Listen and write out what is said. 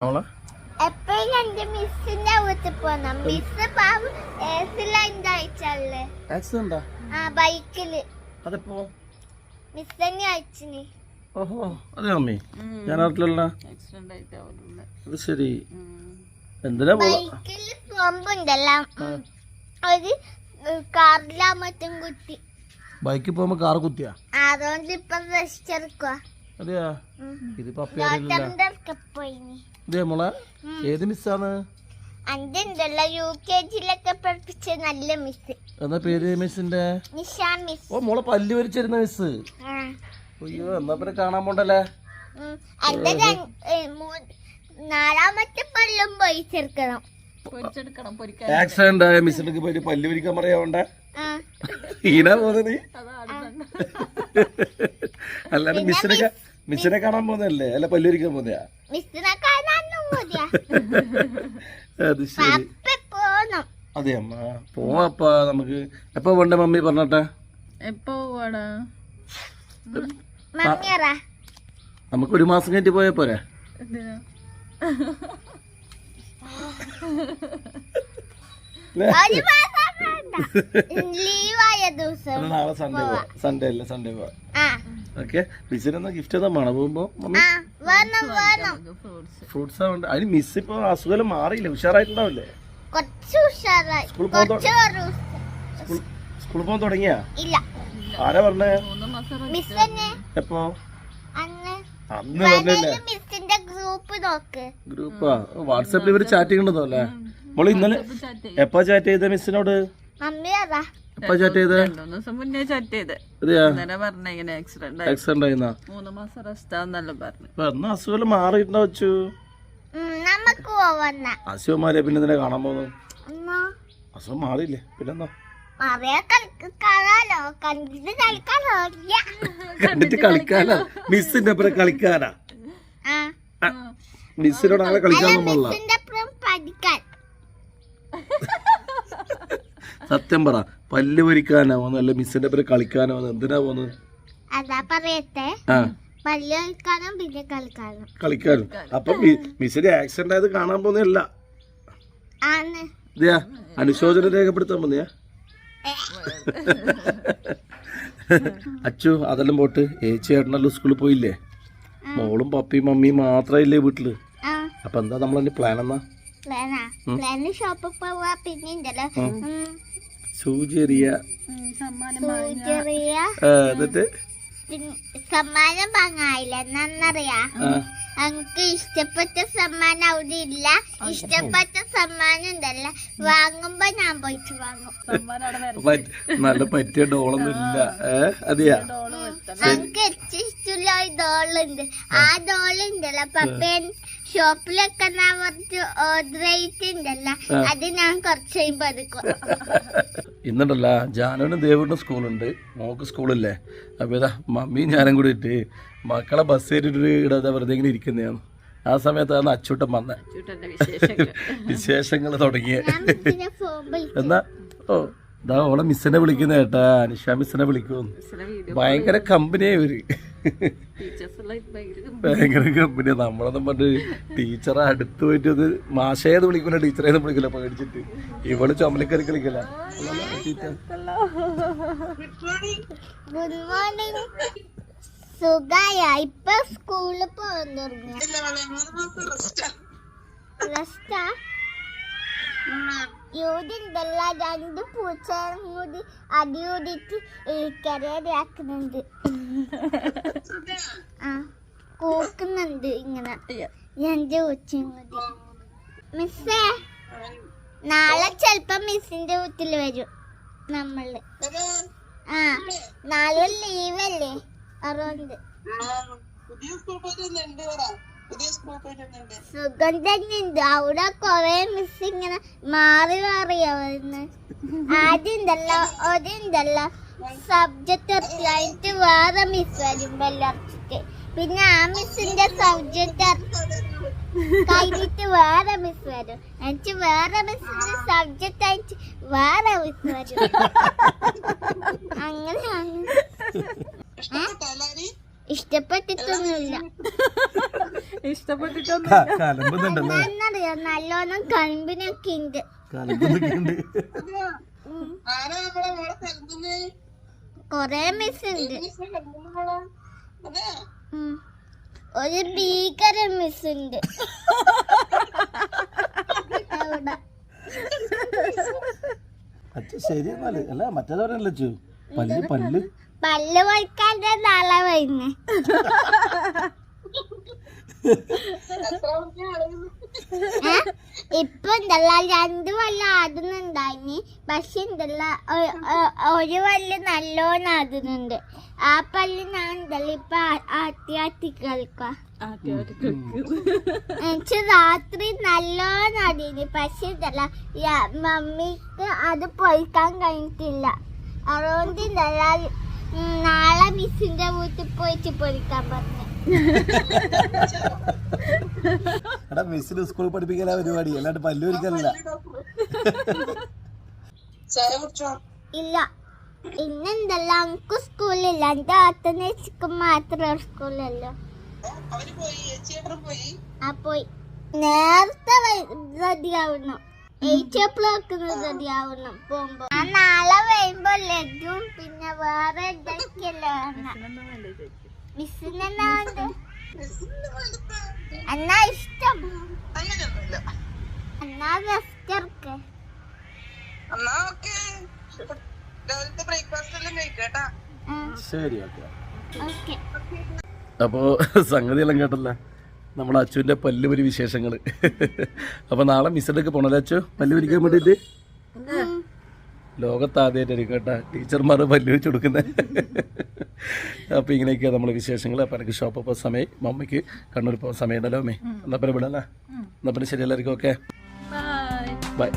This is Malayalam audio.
എപ്പോഴും എന്റെ മിസ്സിന്റെ വീട്ടിൽ പോണം. മിസ് ആക്സിഡന്റാ ബൈക്കില് അതെപ്പോ മിസ് തന്നെ അയച്ചിന്. ഓഹോ അതെ അമ്മേ ഞാൻ അറിയില്ല. അത് ശരി. എന്തിനാ ബൈക്കില് കൊമ്പുണ്ടല്ലോ ഒരു കാറിലാമറ്റും കുത്തി. ബൈക്കിൽ പോകുമ്പോ കാർ കുത്തിയാ? അതുകൊണ്ട് ഇപ്പൊ റെസ്റ്റ് എടുക്കുക. അതെയാ? ഇതിപ്പോ പോയിനി. മോളെ ഏത് മിസ്സാണ്? അന്റെ ഉണ്ടല്ലോ UKG-ലൊക്കെ പഠിപ്പിച്ച നല്ല മിസ്. എന്നാ പേര് മിസ്സിന്റെ? നിഷ മിസ്. ഓ മോളെ പല്ല് വരിച്ചിരുന്ന മിസ്. അയ്യോ എന്നാ പിന്നെ കാണാൻ പോണ്ടല്ലേ? എന്റെ നാലാമത്തെ പല്ലും പോയി ചേർക്കണം. ആക്സിഡന്റ് ആയ മിസ്സിനൊക്കെ പോയി പല്ല് വരിക്കാൻ പറയാവണ്ട. ഈനാ പോകുന്നത് നീ? അല്ലാണ്ട് മിസ്സിനെ കാണാൻ പോകുന്നല്ലേ? അല്ല പല്ല് വരിക്കാൻ പോകുന്നയാ? അത് ശരി. അതെ അമ്മ പോവാപ്പാ. നമുക്ക് എപ്പോ പോണ്ടേ മമ്മി പറഞ്ഞട്ടെ? നമുക്ക് 1 മാസം കഴിഞ്ഞിട്ട് പോയാ പോരെ? നാളെ സൺഡേ അല്ലേ? സൺഡേ പോവാ. ഓക്കെ. മിസ്സിനെന്നാ ഗിഫ്റ്റ് എന്താ വേണം പോകുമ്പോ? ഫ്രൂട്ട്സ് ഉണ്ട്. അതിന് മിസ് ഇപ്പൊ അസുഖം മാറിയില്ല, ഉഷാറായിട്ടുണ്ടാവില്ലേ? സ്കൂളിൽ പോകാൻ തുടങ്ങിയാ? ആരാ പറഞ്ഞേ? എപ്പോ? അന്ന് പറഞ്ഞല്ലേ? ഗ്രൂപ്പാ വാട്സാപ്പിൽ ഇവര് ചാറ്റ് ചെയ്യണ്ടോ അല്ലേ? മോള് ഇന്നലെ എപ്പാ ചാറ്റ് ചെയ്ത മിസ്സിനോട്? എപ്പാ ചാറ്റ് ചെയ്തേ? ആക്സിഡന്റ് ആയിരുന്നാ? എന്നാ അസുഖം മാറിയിട്ടുണ്ടോ വെച്ചു? അസുഖം മാറിയ പിന്നെ ഇതിനെ കാണാൻ പോകുന്നു. അസുഖം മാറിയില്ലേ പിന്നെന്താ? കണ്ടിട്ട് കളിക്കാനാ? മിസ്സിന്റെ അപ്പുറം കളിക്കാനാ? മിസ്സിനോട് അങ്ങനെ കളിക്കാൻ പാടില്ല. സത്യം പറ, പല്ല് പൊരിക്കാനോ അല്ല മിസ്സിന്റെ അപ്പുറം കളിക്കാനോ എന്തിനാ പോകുന്നത്? കളിക്കാനും. അപ്പൊ മിസ്സിന്റെ ആക്സിഡന്റ് ആയത് കാണാൻ പോകുന്നല്ല, അനുശോചനം രേഖപ്പെടുത്താൻ പോന്നെയാ? അച്ചു അതെല്ലാം പോട്ട് ഏച്ചി ഏട്ടനല്ലോ സ്കൂളിൽ പോയില്ലേ? മോളും പപ്പിയും മമ്മിയും മാത്രല്ലേ വീട്ടില്? അപ്പൊ എന്താ നമ്മളതിന്റെ പ്ലാൻ എന്നാ? സൂചിയ എന്നിട്ട് സമ്മാനം വാങ്ങായില്ല എന്നറിയാ? എനിക്ക് ഇഷ്ടപ്പെട്ട സമ്മാനം അവിടെ ഇല്ല. ഇഷ്ടപ്പെട്ട സമ്മാനം ഉണ്ടല്ല, വാങ്ങുമ്പോ ഞാൻ പോയിട്ട് വാങ്ങും. നല്ല പറ്റിയ ഡോളൊന്നും ഇല്ല. അതെയാ? എനിക്ക് ഏറ്റവും ഇഷ്ടമുള്ള ഒരു ഡോളുണ്ട്. ആ ഡോളുണ്ടല്ല പപ്പൻ ഷോപ്പിലൊക്കെ ഓർഡർ ചെയ്തിട്ടുണ്ടല്ല, അത് ഞാൻ കുറച്ച് കഴിയുമ്പോ എടുക്കും. ഇന്നുണ്ടല്ല ജാനുവിനും ദേവുവിനും സ്കൂളുണ്ട്, മോക്ക് സ്കൂളില്ലേ? അപ്പൊ ഇതാ മമ്മിയും ഞാനും കൂടി ഇട്ട് മക്കളെ ബസ് കയറ്റിട്ട് ഇടാതെ വെറുതെ ഇങ്ങനെ ഇരിക്കുന്നതാണ്. ആ സമയത്താണ് അച്ചൂട്ടൻ വന്ന വിശേഷങ്ങൾ തുടങ്ങിയ. എന്നാ ഓ ഇതാ ഓളെ മിസ്സിനെ വിളിക്കുന്ന കേട്ടാ, അനുഷ മിസ്സിനെ വിളിക്കും. ഭയങ്കര കമ്പനിയാ ഇവര്, ഭയങ്കര കമ്പനിയാ. നമ്മളൊന്നും പറഞ്ഞ് ടീച്ചറെ അടുത്ത് പോയിട്ട് ഒന്ന് മാഷേന്ന് വിളിക്കുന്ന ടീച്ചറേന്ന് വിളിക്കില്ല പേടിച്ചിട്ട്. ഇവള് ചുമലിക്കറി കളിക്കല. Good morning. സുഖായ? ഇപ്പൊ സ്കൂളിൽ പോകാൻ തുടങ്ങി. യൂടിണ്ടല്ല 2 പൂച്ചയും കൂടി അടിയൂടിട്ട് കരയാക്കുന്നുണ്ട്, കൂക്കുന്നുണ്ട് ഇങ്ങനെ 2 പൂച്ചയും കൂടി. മിസ്സേ നാളെ ചെലപ്പോ മിസ്സിന്റെ വീട്ടിൽ വരും നമ്മള്. നാളെ ലീവല്ലേ? അതുകൊണ്ട് സുഖം തന്നെയുണ്ട്. അവിടെ കൊറേ മിസ് ഇങ്ങനെ മാറി മാറിയാ വരുന്നത്. ആദ്യം ഉണ്ടല്ലോ സബ്ജക്ട് എടുത്തിട്ട് വേറെ മിസ് വരും വെള്ളർച്ചിട്ട്. പിന്നെ ആ മിസ്സിന്റെ സബ്ജക്ട് കഴിഞ്ഞിട്ട് വേറെ മിസ് വരും. എന്നിട്ട് വേറെ മിസ്സിന്റെ സബ്ജക്ട് ആയിട്ട് വേറെ മിസ് വരും. അങ്ങനെയാണ്. ഇഷ്ടപ്പെട്ടിട്ടൊന്നുമില്ല. കലമ്പുന്നുണ്ടല്ലോ, എന്നറിയോ നല്ലോണം കലമ്പിനൊക്കെ ഉണ്ട്. കലമ്പൊക്കെ ഉണ്ട്. കൊറേ മിസ് ഉണ്ട്. ഒരു ഭീകര മിസ് ഉണ്ട്. ശരി എന്നാല് അല്ല മറ്റേത് പറയണല്ലോ അച്ചു, പല്ല് പല്ല് പല്ല് വയ്ക്കാൻ്റെ നാളെ വരുന്നേ. ഇപ്പൊ ഉണ്ടല്ല 2 കൊല്ലം ആടുന്നുണ്ടായിന്. പക്ഷെ ഉണ്ടല്ല ഒരു പല്ല് നല്ലോണം ആടുന്നുണ്ട്. ആ പല്ല് ഞാൻ ഉണ്ടല്ല ഇപ്പൊ ആട്ടി കളിക്കാം. എനിക്ക് രാത്രി നല്ലോണം ആടീന്. പക്ഷെ ഉണ്ടല്ല മമ്മിക്ക് അത് പൊയ്ക്കാൻ കഴിഞ്ഞിട്ടില്ല. അതുകൊണ്ട് ഉണ്ടല്ല നാളെ മിസ്സിന്റെ വീട്ടിൽ പോയിട്ട് പൊരിക്കാൻ പറഞ്ഞു. എടാ മിസ്സിന് സ്കൂളിൽ പഠിപ്പിക്കാനാ പരിപാടി, അല്ലാണ്ട് പല്ലു ഒരിക്കലല്ല. ഇല്ല, ഇന്നെന്തല്ല എനിക്ക് സ്കൂളില്ല. എന്റെ അത്തനേച്ചിക്ക് മാത്രമേ സ്കൂളിലല്ലോ. ആ പോയി. നേരത്തെ റെഡിയാവണം. 8 o'clock റെഡിയാവണം പോകുമ്പോ. ഞാൻ നാളെ വരുമ്പോ ലഡും പിന്നെ വേറെ എന്തൊക്കെയല്ലോ മിസ്സിന് എന്നാ ഇഷ്ടം. എന്നാ റെസ്റ്റ് എടുക്ക്. ശരി ഓക്കെ. ഓക്കെ. അപ്പോ സംഗതിയെല്ലാം കേട്ടല്ല നമ്മുടെ അച്ചുവിന്റെ പല്ലുപരി വിശേഷങ്ങള്. അപ്പൊ നാളെ മിസ്സിന്റെ പോണല്ലേ അച്ചു പല്ല് പിരിക്കാൻ വേണ്ടിട്ട്? ലോകത്താദ്യമായിട്ടായിരിക്കും കേട്ടാ ടീച്ചർമാർ പല്ല് വെച്ച് കൊടുക്കുന്നത്. അപ്പോൾ ഇങ്ങനെയൊക്കെയാണ് നമ്മളെ വിശേഷങ്ങൾ. അപ്പോൾ എനിക്ക് ഷോപ്പ് പോകാൻ സമയം, മമ്മിക്ക് കണ്ണൂർ പോകാൻ സമയം ഉണ്ടല്ലോ അമ്മേ. എന്നാ പിന്നെ വിടല്ലേ? എന്നാ പിന്നെ ശരി, എല്ലാവർക്കും ഓക്കെ ബൈ.